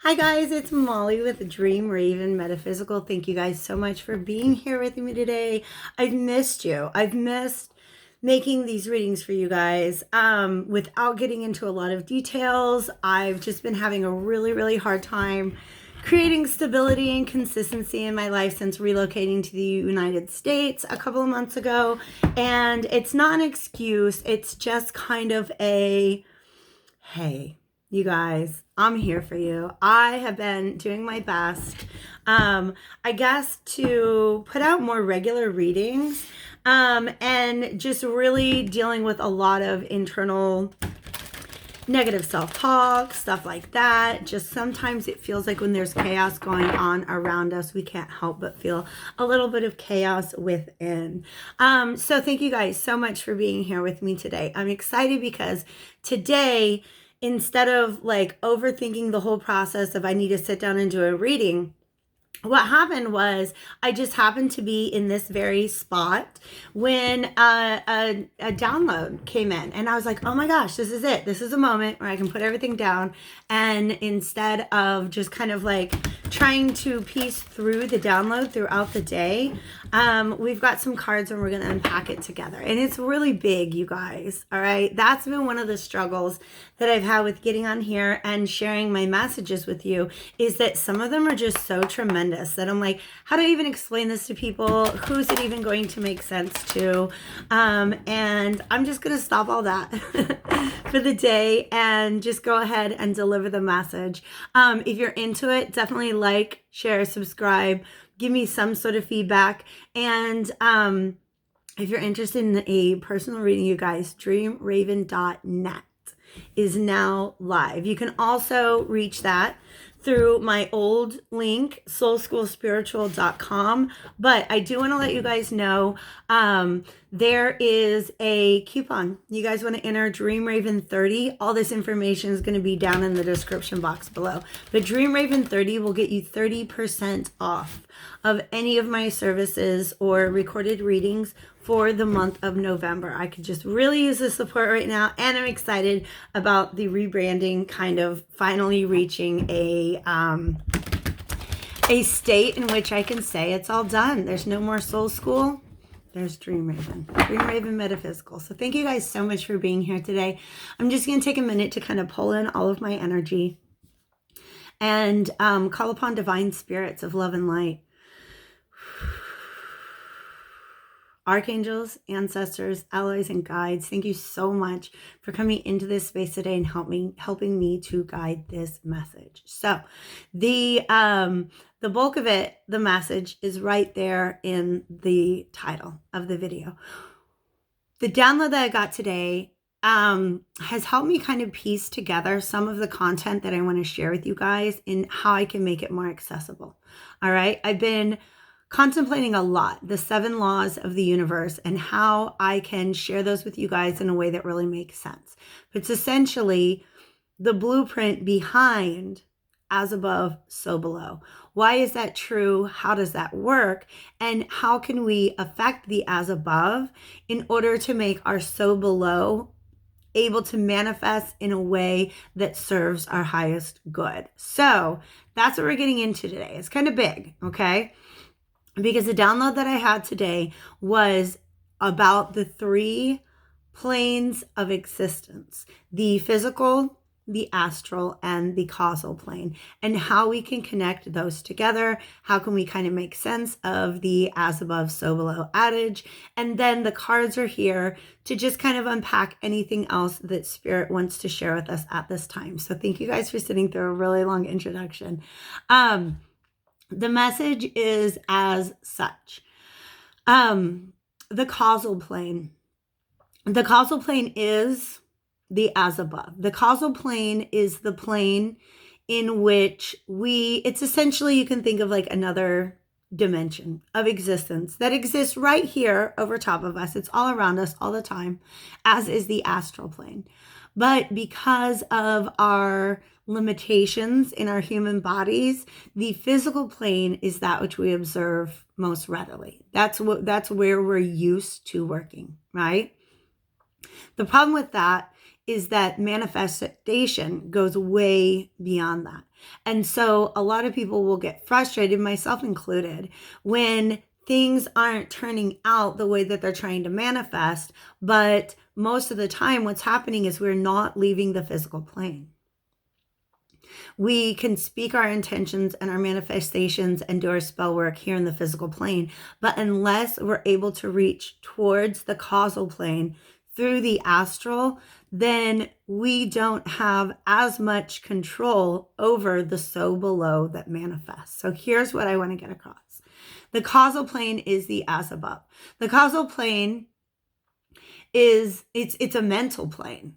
Hi guys, it's Molly with Dreamraven Metaphysical. Thank you guys so much for being here with me today. I've missed you. I've missed making these readings for you guys. Without getting into a lot of details, I've just been having a really hard time creating stability and consistency in my life since relocating to the United States a couple of months ago. And it's not an excuse. It's just kind of a, hey, you guys, I'm here for you. I have been doing my best, I guess, to put out more regular readings, and just really dealing with a lot of internal negative self-talk, stuff like that. Just sometimes it feels like when there's chaos going on around us, we can't help but feel a little bit of chaos within. So thank you guys so much for being here with me today. I'm excited because today, instead of like overthinking the whole process of I need to sit down and do a reading, what happened was I just happened to be in this very spot when a download came in, and I was like, oh my gosh, this is it. This is a moment where I can put everything down, and instead of just kind of like trying to piece through the download throughout the day, we've got some cards and we're going to unpack it together. And it's really big, you guys. All right. That's been one of the struggles that I've had with getting on here and sharing my messages with you, is that some of them are just so tremendous that I'm like, how do I even explain this to people? Who's it even going to make sense to? And I'm just going to stop all that for the day and just go ahead and deliver the message. If you're into it, definitely like, share, subscribe, give me some sort of feedback. And if you're interested in a personal reading, you guys, dreamraven.net is now live. You can also reach that through my old link, soulschoolspiritual.com. But I do want to let you guys know there is a coupon. You guys want to enter Dreamraven 30. All this information is going to be down in the description box below. But Dreamraven 30 will get you 30% off of any of my services or recorded readings for the month of November. I could just really use the support right now, and I'm excited about the rebranding kind of finally reaching a state in which I can say it's all done. There's no more Soul School. There's Dreamraven Metaphysical. So thank you guys so much for being here today. I'm just going to take a minute to kind of pull in all of my energy and call upon divine spirits of love and light. Archangels, ancestors, allies, and guides, thank you so much for coming into this space today and helping me to guide this message. So the bulk of it, the message, is right there in the title of the video. The download that I got today has helped me kind of piece together some of the content that I want to share with you guys and how I can make it more accessible. All right. I've been contemplating a lot the 7 laws of the universe and how I can share those with you guys in a way that really makes sense. But it's essentially the blueprint behind as above, so below. Why is that true? How does that work? And how can we affect the as above in order to make our so below able to manifest in a way that serves our highest good? So that's what we're getting into today. It's kind of big, okay? Because the download that I had today was about the 3 planes of existence: the physical, the astral, and the causal plane, and how we can connect those together. How can we kind of make sense of the as above, so below adage? And then the cards are here to just kind of unpack anything else that Spirit wants to share with us at this time. So thank you guys for sitting through a really long introduction. The message is as such. The causal plane. The causal plane is the as above. The causal plane is the plane in which it's essentially, you can think of like another dimension of existence that exists right here over top of us. It's all around us all the time, as is the astral plane. But because of our limitations in our human bodies, the physical plane is that which we observe most readily. That's where we're used to working, right? The problem with that is that manifestation goes way beyond that. And so a lot of people will get frustrated, myself included, when things aren't turning out the way that they're trying to manifest. But most of the time, what's happening is we're not leaving the physical plane. We can speak our intentions and our manifestations and do our spell work here in the physical plane. But unless we're able to reach towards the causal plane through the astral, then we don't have as much control over the so below that manifests. So here's what I want to get across. The causal plane is the as above. The causal plane is, it's a mental plane.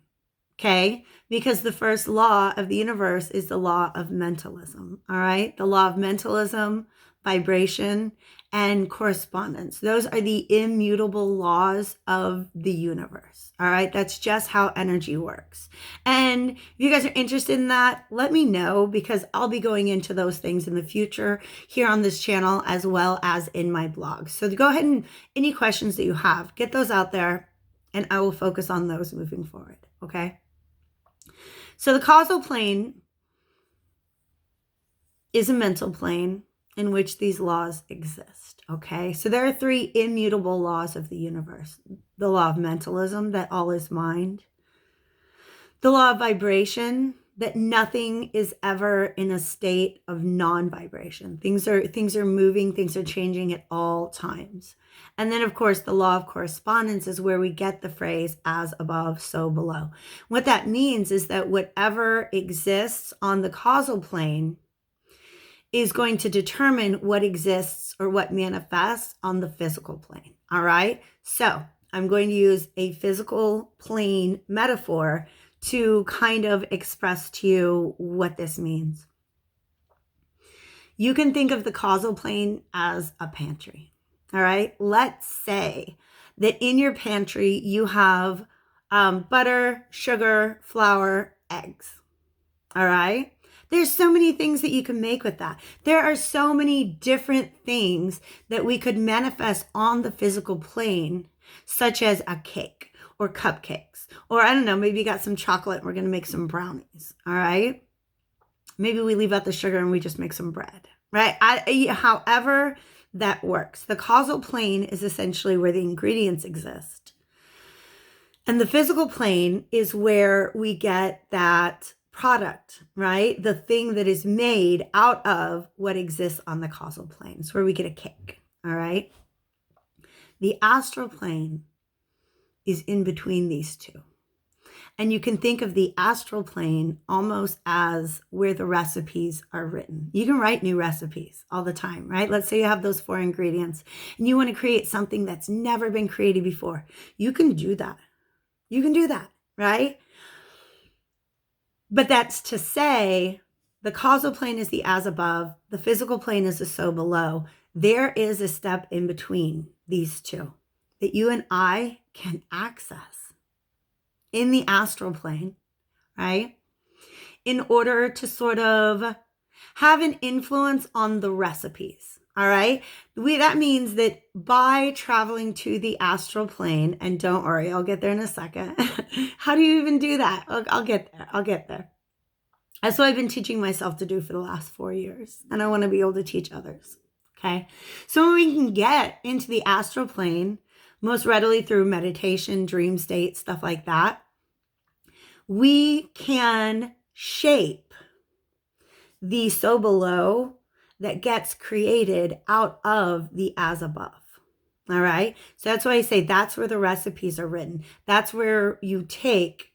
Okay, because the first law of the universe is the law of mentalism. All right, the law of mentalism, vibration, and correspondence. Those are the immutable laws of the universe. All right, that's just how energy works. And if you guys are interested in that, let me know, because I'll be going into those things in the future here on this channel as well as in my blog. So go ahead and any questions that you have, get those out there, and I will focus on those moving forward. Okay. So the causal plane is a mental plane in which these laws exist, okay? So there are three immutable laws of the universe. The law of mentalism, that all is mind. The law of vibration, that nothing is ever in a state of non-vibration. Things are moving, things are changing at all times. And then, of course, the law of correspondence is where we get the phrase as above, so below. What that means is that whatever exists on the causal plane is going to determine what exists or what manifests on the physical plane. All right. So I'm going to use a physical plane metaphor to kind of express to you what this means. You can think of the causal plane as a pantry. All right. Let's say that in your pantry, you have butter, sugar, flour, eggs. All right. There's so many things that you can make with that. There are so many different things that we could manifest on the physical plane, such as a cake or cupcakes, or I don't know, maybe you got some chocolate and we're going to make some brownies. All right. Maybe we leave out the sugar and we just make some bread, right? However that works. The causal plane is essentially where the ingredients exist. And the physical plane is where we get that product, right? The thing that is made out of what exists on the causal plane. It's where we get a cake, all right? The astral plane is in between these two. And you can think of the astral plane almost as where the recipes are written. You can write new recipes all the time, right? Let's say you have those 4 ingredients and you want to create something that's never been created before. You can do that. You can do that, right? But that's to say the causal plane is the as above, the physical plane is the so below. There is a step in between these two that you and I can access in the astral plane, right? In order to sort of have an influence on the recipes, all right? That means that by traveling to the astral plane, and don't worry, I'll get there in a second. How do you even do that? I'll get there. I'll get there. That's what I've been teaching myself to do for the last 4 years, and I want to be able to teach others, okay? So when we can get into the astral plane, most readily through meditation, dream state, stuff like that, we can shape the so below that gets created out of the as above. All right. So that's why I say that's where the recipes are written. That's where you take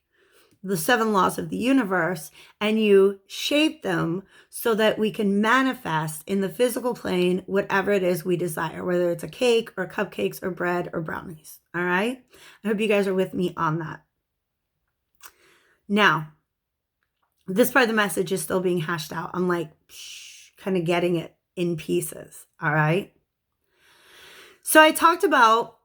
the 7 laws of the universe and you shape them so that we can manifest in the physical plane whatever it is we desire, whether it's a cake or cupcakes or bread or brownies. All right. I hope you guys are with me on that. Now, this part of the message is still being hashed out. I'm like kind of getting it in pieces. All right. So I talked about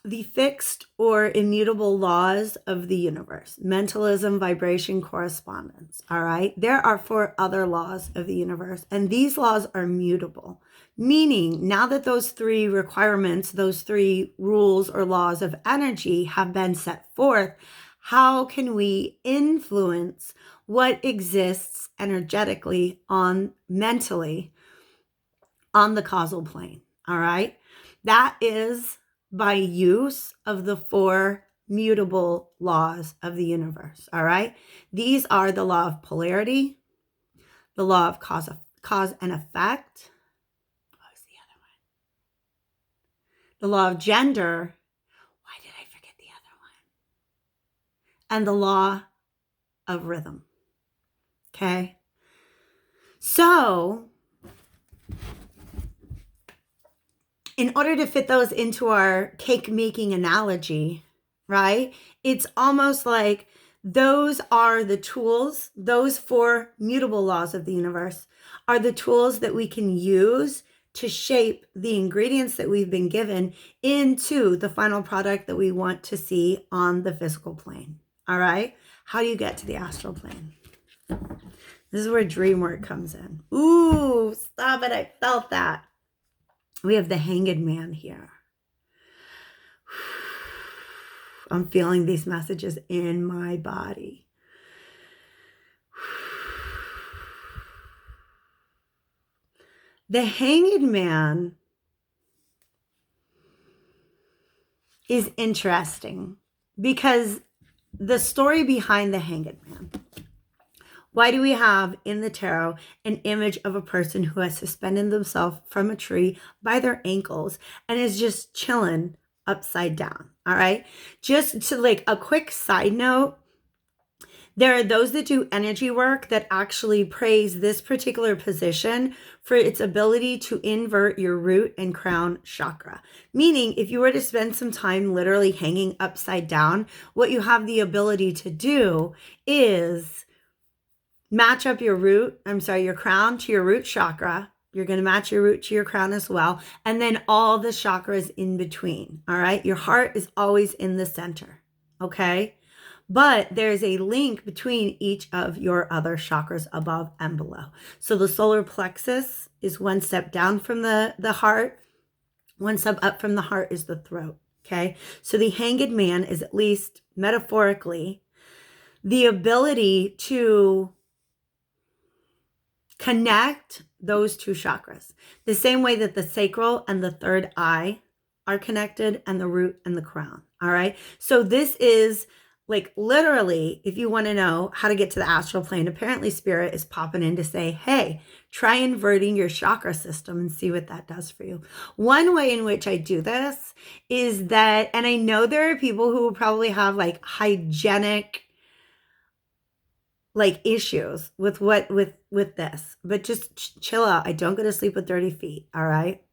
the fixed or immutable laws of the universe: mentalism, vibration, correspondence. All right. There are 4 other laws of the universe, and these laws are mutable, meaning now that those 3 requirements, those 3 rules or laws of energy have been set forth, How can we influence what exists energetically mentally on the causal plane? All right. That is by use of the 4 mutable laws of the universe. All right. These are the law of polarity, the law of cause and effect. What was the other one? The law of gender. Why did I forget the other one? And the law of rhythm. Okay. So, in order to fit those into our cake making analogy, right? It's almost like those are the tools, those 4 mutable laws of the universe are the tools that we can use to shape the ingredients that we've been given into the final product that we want to see on the physical plane. All right? How do you get to the astral plane? This is where dream work comes in. Ooh, stop it. I felt that. We have the Hanged Man here. I'm feeling these messages in my body. The Hanged Man is interesting because the story behind the Hanged Man. Why do we have in the tarot an image of a person who has suspended themselves from a tree by their ankles and is just chilling upside down? All right. Just to like a quick side note, there are those that do energy work that actually praise this particular position for its ability to invert your root and crown chakra. Meaning, if you were to spend some time literally hanging upside down, what you have the ability to do is match up your crown to your root chakra. You're going to match your root to your crown as well. And then all the chakras in between. All right. Your heart is always in the center. Okay. But there's a link between each of your other chakras above and below. So the solar plexus is one step down from the heart. One step up from the heart is the throat. Okay. So the Hanged Man is, at least metaphorically, the ability to connect those 2 chakras. The same way that the sacral and the third eye are connected, and the root and the crown. All right. So this is like literally, if you want to know how to get to the astral plane, apparently Spirit is popping in to say, hey, try inverting your chakra system and see what that does for you. One way in which I do this is that, and I know there are people who will probably have like hygienic like issues with this, but just chill out. I don't go to sleep with dirty feet. All right.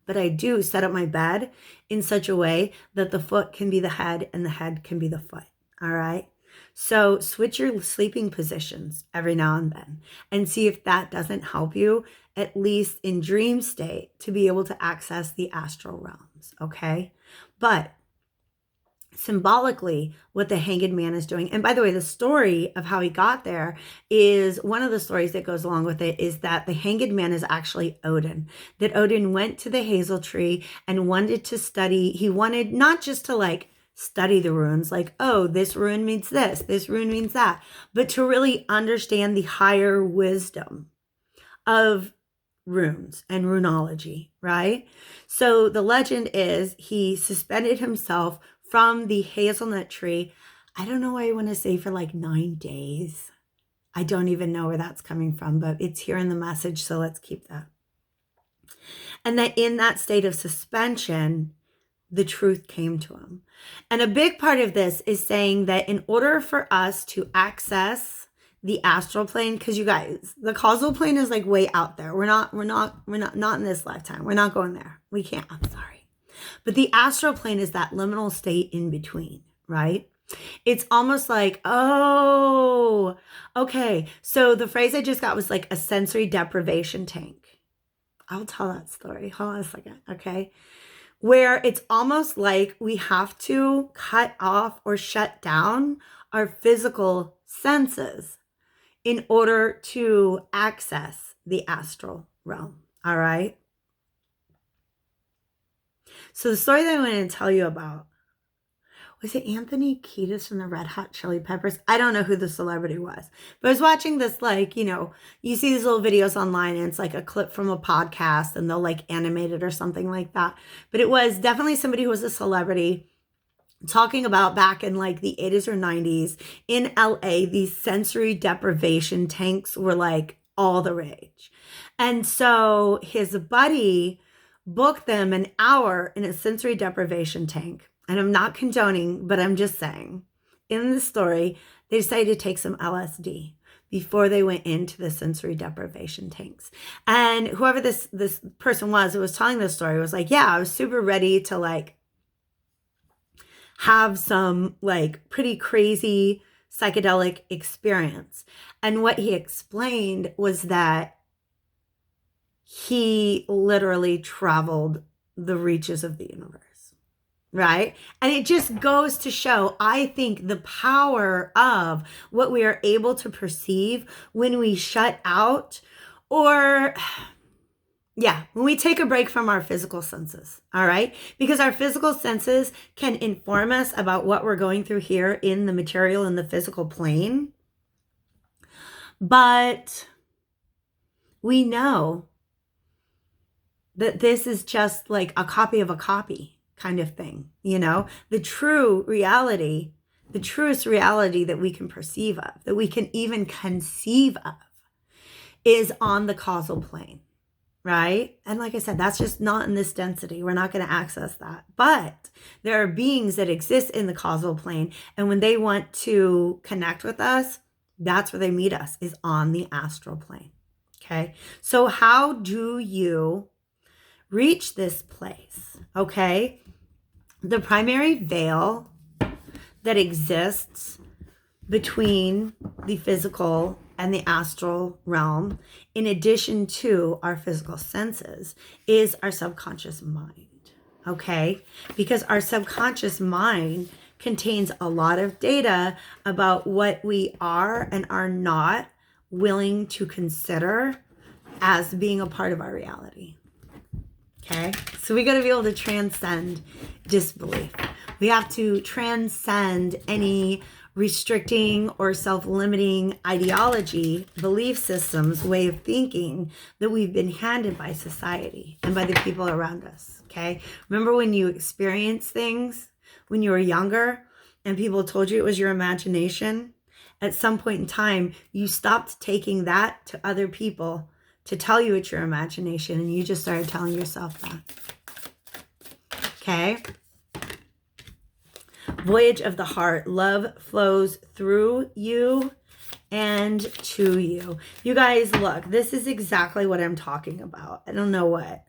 But I do set up my bed in such a way that the foot can be the head and the head can be the foot. All right. So switch your sleeping positions every now and then and see if that doesn't help you, at least in dream state, to be able to access the astral realms. Okay. But symbolically, what the Hanged Man is doing, and by the way, the story of how he got there is one of the stories that goes along with it, is that the Hanged Man is actually Odin. That Odin went to the hazel tree and wanted to study. He wanted not just to like study the runes, like, oh, this rune means this rune means that, but to really understand the higher wisdom of runes and runology, right? So the legend is he suspended himself from the hazelnut tree. I don't know why I want to say for like 9 days. I don't even know where that's coming from, but it's here in the message, so let's keep that. And that in that state of suspension, the truth came to him. And a big part of this is saying that in order for us to access the astral plane, because you guys, the causal plane is like way out there. We're not in this lifetime. We're not going there. We can't. I'm sorry. But the astral plane is that liminal state in between, right? It's almost like, oh, okay. So the phrase I just got was like a sensory deprivation tank. I'll tell that story. Hold on a second. Okay. Where it's almost like we have to cut off or shut down our physical senses in order to access the astral realm. All right. So the story that I want to tell you about Was it Anthony Kiedis from the Red Hot Chili Peppers? I don't know who the celebrity was, but I was watching this, like, you see these little videos online and it's like a clip from a podcast and they'll like animate it or something like that. But it was definitely somebody who was a celebrity talking about back in like the 80s or 90s in LA, these sensory deprivation tanks were like all the rage. And so his buddy booked them an hour in a sensory deprivation tank. And I'm not condoning, but I'm just saying, in the story, they decided to take some LSD before they went into the sensory deprivation tanks. And whoever this person was who was telling this story was like, yeah, I was super ready to like have some like pretty crazy psychedelic experience. And what he explained was that he literally traveled the reaches of the universe, right? And it just goes to show, I think, the power of what we are able to perceive when we shut out or when we take a break from our physical senses, all right? Because our physical senses can inform us about what we're going through here in the material and the physical plane. But we know that this is just like a copy of a copy kind of thing, the true reality, the truest reality that we can perceive of, that we can even conceive of, is on the causal plane, right? And like I said, that's just not in this density. We're not going to access that. But there are beings that exist in the causal plane. And when they want to connect with us, that's where they meet us, is on the astral plane. Okay. So how do you reach this place? Okay. The primary veil that exists between the physical and the astral realm, in addition to our physical senses, is our subconscious mind. Okay. Because our subconscious mind contains a lot of data about what we are and are not willing to consider as being a part of our reality. Okay, so we got to be able to transcend disbelief. We have to transcend any restricting or self-limiting ideology, belief systems, way of thinking that we've been handed by society and by the people around us. Okay, remember when you experienced things when you were younger and people told you it was your imagination? At some point in time, you stopped taking that to other people to tell you it's your imagination, and you just started telling yourself that. Okay? Voyage of the heart. Love flows through you and to you. You guys, look, this is exactly what I'm talking about. I don't know what.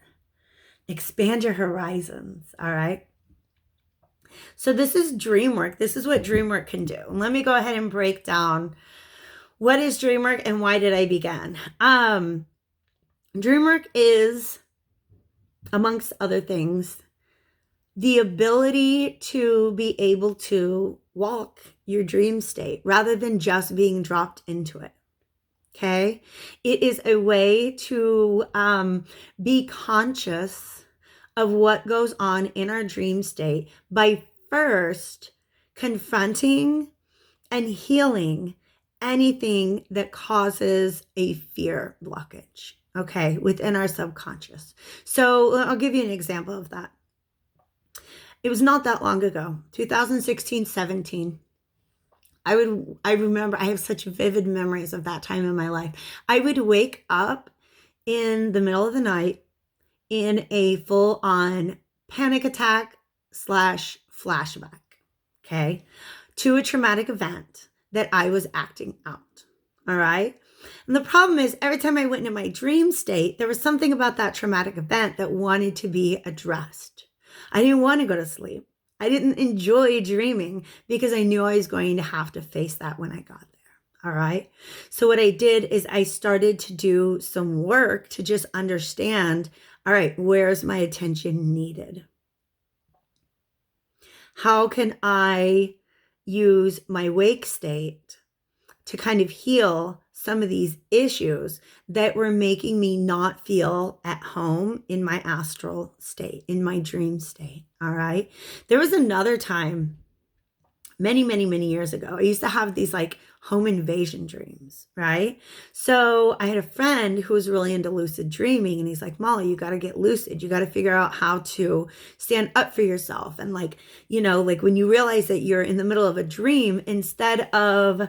Expand your horizons, all right? So this is dream work. This is what dream work can do. And let me go ahead and break down what is dream work and why did I begin. Dream work is, amongst other things, the ability to be able to walk your dream state rather than just being dropped into it. Okay? It is a way to be conscious of what goes on in our dream state by first confronting and healing anything that causes a fear blockage. Okay, within our subconscious. So I'll give you an example of that. It was not that long ago, 2016, 17. I remember, I have such vivid memories of that time in my life. I would wake up in the middle of the night in a full-on panic attack / flashback, okay, to a traumatic event that I was acting out, all right? And the problem is, every time I went into my dream state, there was something about that traumatic event that wanted to be addressed. I didn't want to go to sleep. I didn't enjoy dreaming because I knew I was going to have to face that when I got there. All right. So what I did is I started to do some work to just understand, all right, where's my attention needed? How can I use my wake state to kind of heal some of these issues that were making me not feel at home in my astral state, in my dream state, all right? There was another time many, many, many years ago, I used to have these like home invasion dreams, right? So I had a friend who was really into lucid dreaming, and he's like, Molly, you got to get lucid. You got to figure out how to stand up for yourself. And like, like when you realize that you're in the middle of a dream, instead of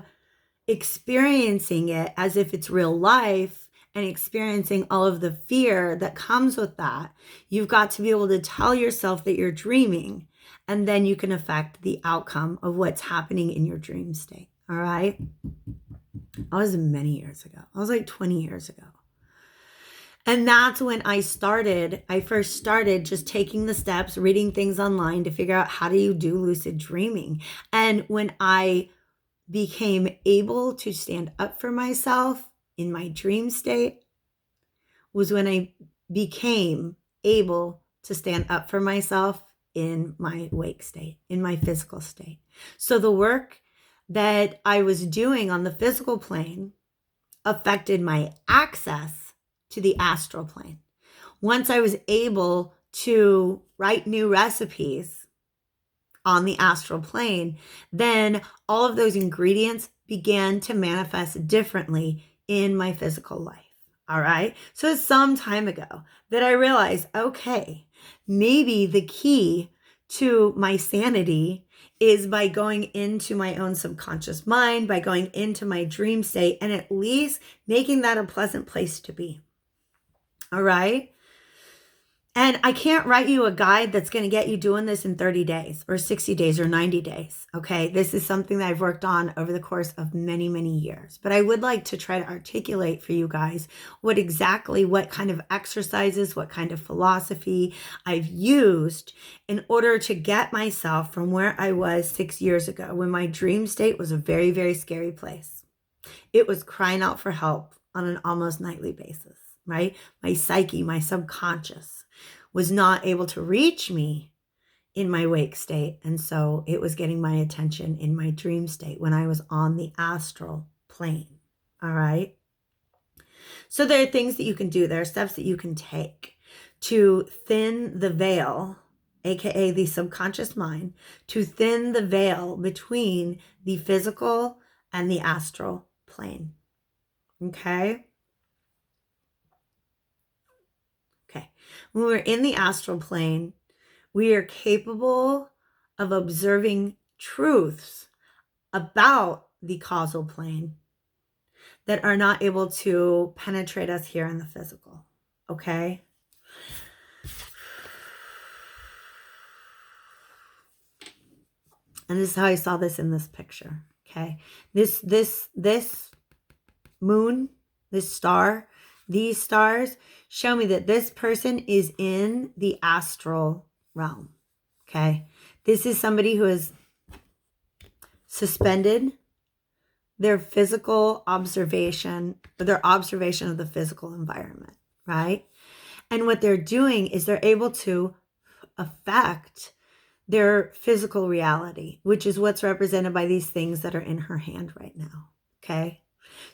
experiencing it as if it's real life and experiencing all of the fear that comes with that, you've got to be able to tell yourself that you're dreaming, and then you can affect the outcome of what's happening in your dream state. All right. I was many years ago. I was like 20 years ago. And that's when I first started just taking the steps, reading things online to figure out how do you do lucid dreaming. And when I became able to stand up for myself in my dream state was when I became able to stand up for myself in my wake state, in my physical state. So the work that I was doing on the physical plane affected my access to the astral plane. Once I was able to write new recipes on the astral plane, then all of those ingredients began to manifest differently in my physical life. All right. So it's some time ago that I realized, okay, maybe the key to my sanity is by going into my own subconscious mind, by going into my dream state, and at least making that a pleasant place to be. All right. And I can't write you a guide that's going to get you doing this in 30 days or 60 days or 90 days. Okay. This is something that I've worked on over the course of many, many years. But I would like to try to articulate for you guys what kind of exercises, what kind of philosophy I've used in order to get myself from where I was 6 years ago when my dream state was a very, very scary place. It was crying out for help on an almost nightly basis, right? My psyche, my subconscious was not able to reach me in my wake state. And so it was getting my attention in my dream state when I was on the astral plane. All right. So there are things that you can do. There are steps that you can take to thin the veil, AKA the subconscious mind, to thin the veil between the physical and the astral plane. Okay. When we're in the astral plane, we are capable of observing truths about the causal plane that are not able to penetrate us here in the physical. Okay? And this is how I saw this in this picture. Okay? This moon, this star, these stars show me that this person is in the astral realm. Okay. This is somebody who has suspended their physical observation, or their observation of the physical environment, right? And what they're doing is they're able to affect their physical reality, which is what's represented by these things that are in her hand right now. Okay.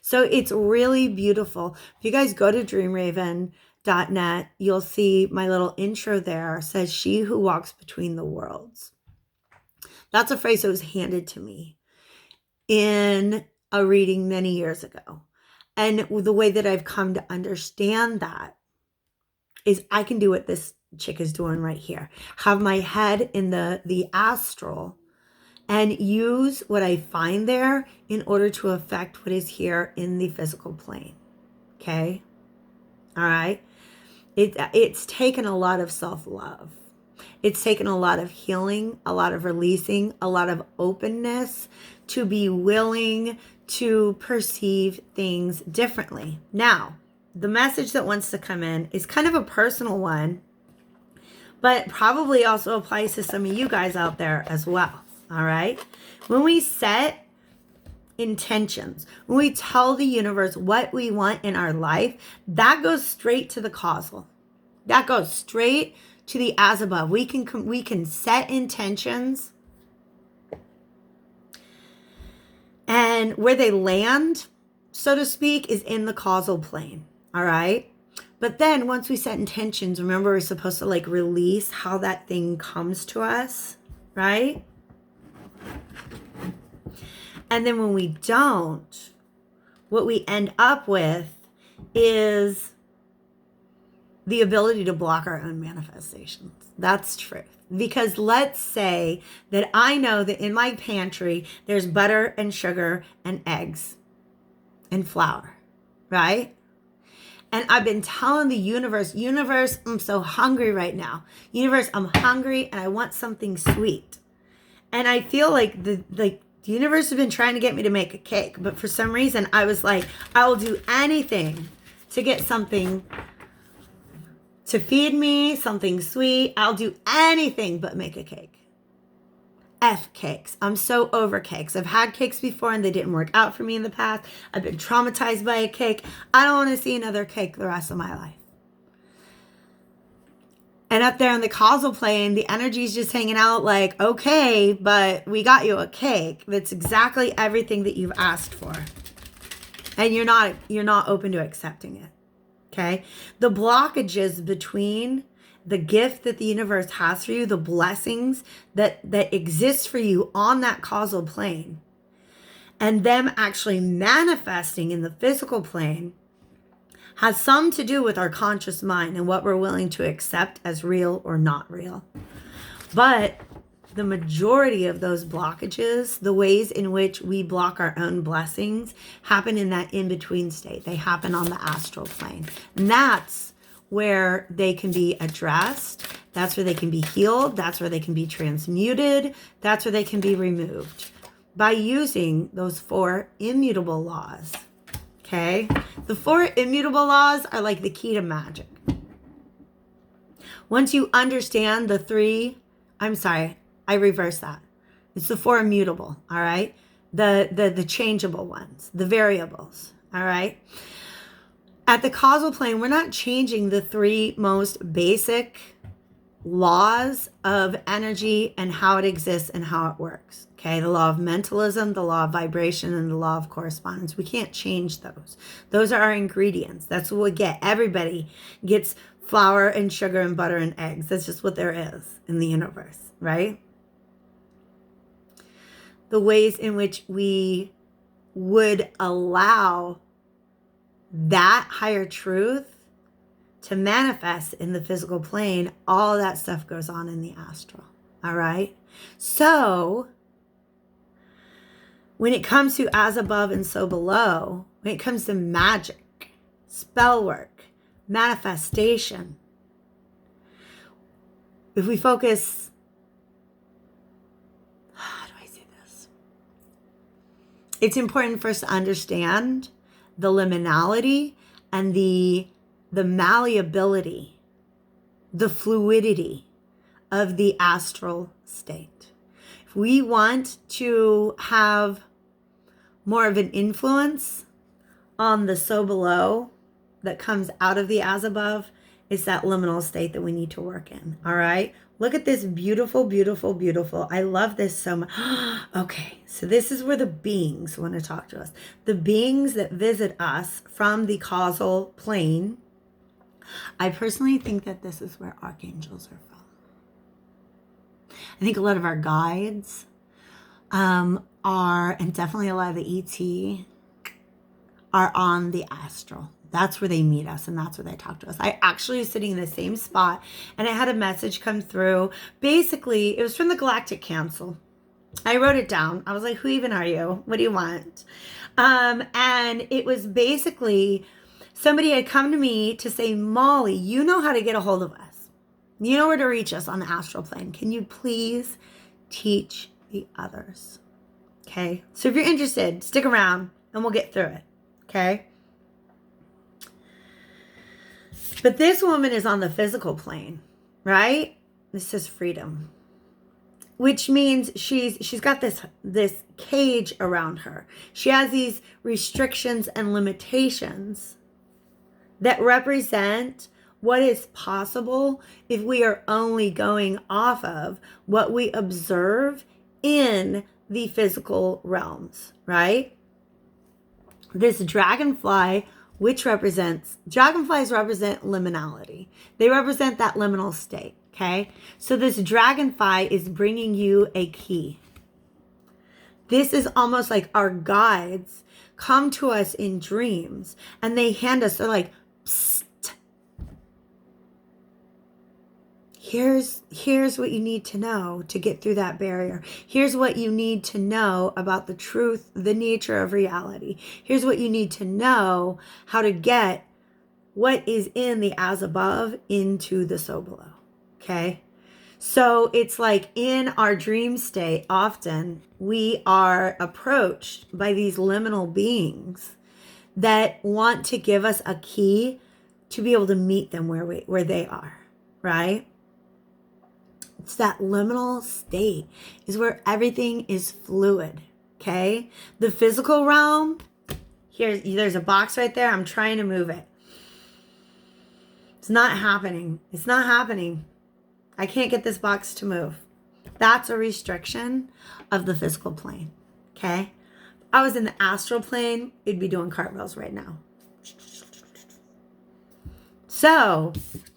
So it's really beautiful. If you guys go to dreamraven.net, you'll see my little intro there says, "She who walks between the worlds." That's a phrase that was handed to me in a reading many years ago. And the way that I've come to understand that is I can do what this chick is doing right here. Have my head in the astral and use what I find there in order to affect what is here in the physical plane. Okay? All right? It's taken a lot of self-love. It's taken a lot of healing, a lot of releasing, a lot of openness to be willing to perceive things differently. Now, the message that wants to come in is kind of a personal one, but probably also applies to some of you guys out there as well. All right. When we set intentions, when we tell the universe what we want in our life, that goes straight to the causal. That goes straight to the as above. We can set intentions, and where they land, so to speak, is in the causal plane. All right. But then once we set intentions, remember, we're supposed to like release how that thing comes to us, right? And then when we don't, what we end up with is the ability to block our own manifestations. That's truth. Because let's say that I know that in my pantry, there's butter and sugar and eggs and flour, right? And I've been telling the universe, I'm so hungry right now. Universe, I'm hungry and I want something sweet. And I feel like the universe has been trying to get me to make a cake. But for some reason, I was like, I will do anything to get something to feed me, something sweet. I'll do anything but make a cake. F cakes. I'm so over cakes. I've had cakes before and they didn't work out for me in the past. I've been traumatized by a cake. I don't want to see another cake the rest of my life. And up there on the causal plane, the energy's just hanging out like, okay, but we got you a cake that's exactly everything that you've asked for. And you're not open to accepting it. Okay? The blockages between the gift that the universe has for you, the blessings that exist for you on that causal plane, and them actually manifesting in the physical plane has some to do with our conscious mind and what we're willing to accept as real or not real. But the majority of those blockages, the ways in which we block our own blessings, happen in that in-between state. They happen on the astral plane. And that's where they can be addressed. That's where they can be healed. That's where they can be transmuted. That's where they can be removed by using those 4 immutable laws. Okay? The 4 immutable laws are like the key to magic. Once you understand the 3, I reverse that. It's the 4 immutable, all right? The changeable ones, the variables, all right? At the causal plane, we're not changing the 3 most basic laws of energy and how it exists and how it works. Okay, the law of mentalism, the law of vibration, and the law of correspondence. We can't change those. Those are our ingredients. That's what we get. Everybody gets flour and sugar and butter and eggs. That's just what there is in the universe, right? The ways in which we would allow that higher truth to manifest in the physical plane, all that stuff goes on in the astral, all right? So when it comes to as above and so below, when it comes to magic, spell work, manifestation, if we focus, how do I say this? It's important for us to understand the liminality and the malleability, the fluidity of the astral state. If we want to have more of an influence on the so below that comes out of the as above, it's that liminal state that we need to work in. All right. Look at this beautiful, beautiful, beautiful. I love this so much. Okay. So this is where the beings want to talk to us. The beings that visit us from the causal plane. I personally think that this is where archangels are from. I think a lot of our guides are, and definitely a lot of the ET are on the astral. That's where they meet us and that's where they talk to us. I actually was sitting in the same spot and I had a message come through. Basically, it was from the Galactic Council. I wrote it down. I was like, who even are you? What do you want? And it was basically somebody had come to me to say, Molly, you know how to get a hold of us. You know where to reach us on the astral plane. Can you please teach the others? Okay. So if you're interested, stick around and we'll get through it. Okay. But this woman is on the physical plane, right? This is freedom, which means she's got this cage around her. She has these restrictions and limitations that represent what is possible if we are only going off of what we observe in the physical realms, right? This dragonfly, which dragonflies represent liminality. They represent that liminal state, okay? So this dragonfly is bringing you a key. This is almost like our guides come to us in dreams and they hand us, they're like, psst, here's what you need to know to get through that barrier. Here's what you need to know about the truth, the nature of reality. Here's what you need to know how to get what is in the as above into the so below. Okay? So it's like in our dream state, often we are approached by these liminal beings that want to give us a key to be able to meet them where they are, right? It's that liminal state is where everything is fluid, okay? The physical realm, there's a box right there. I'm trying to move it. It's not happening. It's not happening. I can't get this box to move. That's a restriction of the physical plane, okay? If I was in the astral plane, it'd be doing cartwheels right now. So,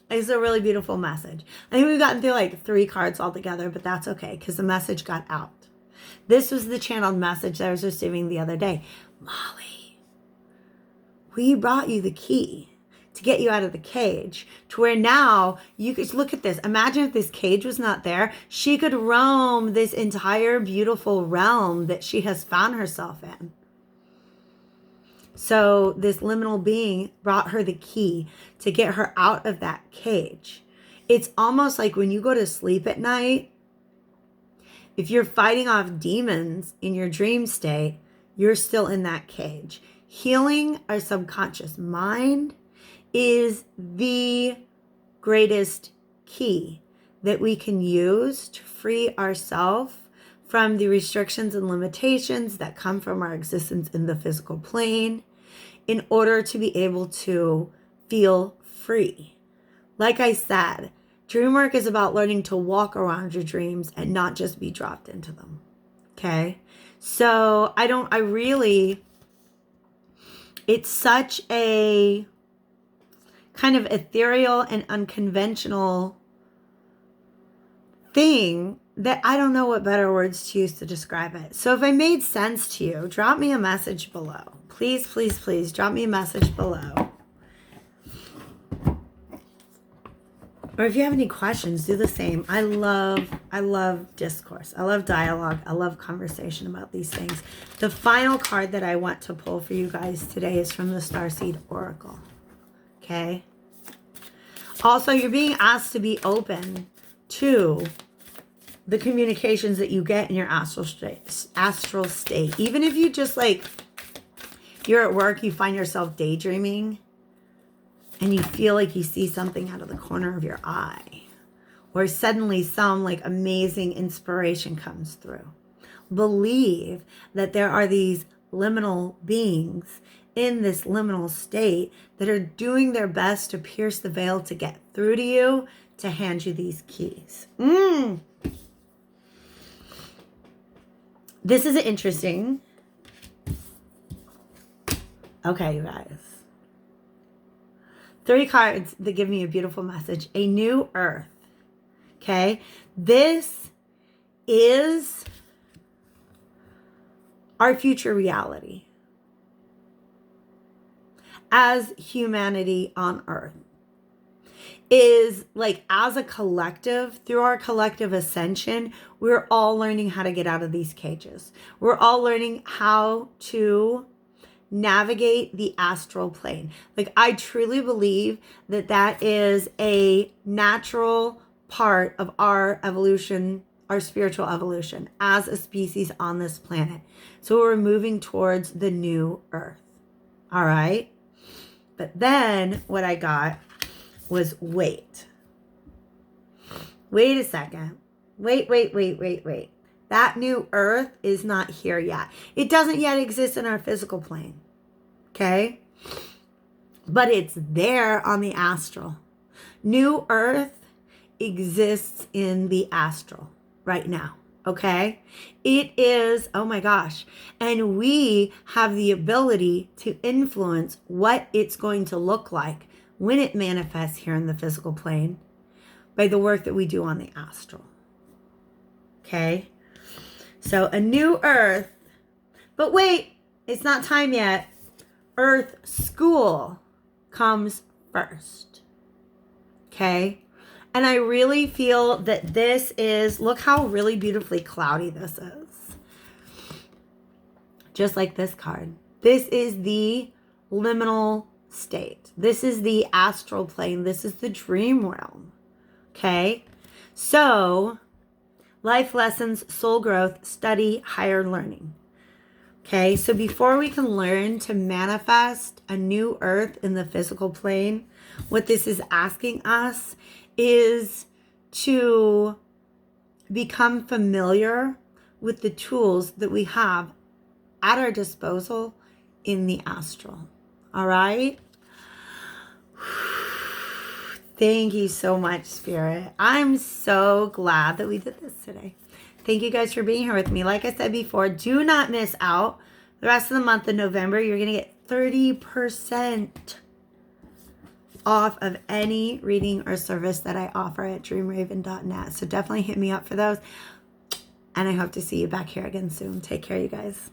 it's a really beautiful message. I think we've gotten through like 3 cards altogether, but that's okay because the message got out. This was the channeled message that I was receiving the other day. Molly, we brought you the key to get you out of the cage to where now you could look at this. Imagine if this cage was not there, she could roam this entire beautiful realm that she has found herself in. So this liminal being brought her the key to get her out of that cage. It's almost like when you go to sleep at night, if you're fighting off demons in your dream state, you're still in that cage. Healing our subconscious mind is the greatest key that we can use to free ourselves from the restrictions and limitations that come from our existence in the physical plane in order to be able to feel free. Like I said, dream work is about learning to walk around your dreams and not just be dropped into them. Okay? So it's such a kind of ethereal and unconventional thing that I don't know what better words to use to describe it. So if I made sense to you, drop me a message below. Please, please, please drop me a message below. Or if you have any questions, do the same. I love discourse. I love dialogue. I love conversation about these things. The final card that I want to pull for you guys today is from the Starseed Oracle. Okay? Also, you're being asked to be open to the communications that you get in your astral state. Even if you just like, you're at work, you find yourself daydreaming and you feel like you see something out of the corner of your eye, or suddenly some like amazing inspiration comes through. Believe that there are these liminal beings in this liminal state that are doing their best to pierce the veil to get through to you, to hand you these keys. This is interesting. Okay, you guys. 3 cards that give me a beautiful message. A new earth. Okay? This is our future reality as humanity on earth. Is like, as a collective, through our collective ascension, we're all learning how to get out of these cages. We're all learning how to navigate the astral plane. Like, I truly believe that that is a natural part of our evolution, our spiritual evolution as a species on this planet. So we're moving towards the new earth. All right. But then what I got was wait a second. Wait. That new earth is not here yet. It doesn't yet exist in our physical plane. Okay? But it's there on the astral. New earth exists in the astral right now. Okay? It is, oh my gosh. And we have the ability to influence what it's going to look like when it manifests here in the physical plane by the work that we do on the astral. Okay? So a new earth But wait, it's not time yet. Earth school comes first. Okay? And I really feel that this is, look how really beautifully cloudy this is. Just like this card. This is the liminal state. This is the astral plane. This is the dream realm. Okay? So, life lessons, soul growth, study, higher learning. Okay? So before we can learn to manifest a new earth in the physical plane, what this is asking us is to become familiar with the tools that we have at our disposal in the astral. All right? Thank you so much, Spirit. I'm so glad that we did this today. Thank you guys for being here with me. Like I said before, do not miss out. The rest of the month of November, you're going to get 30% off of any reading or service that I offer at dreamraven.net. So definitely hit me up for those. And I hope to see you back here again soon. Take care, you guys.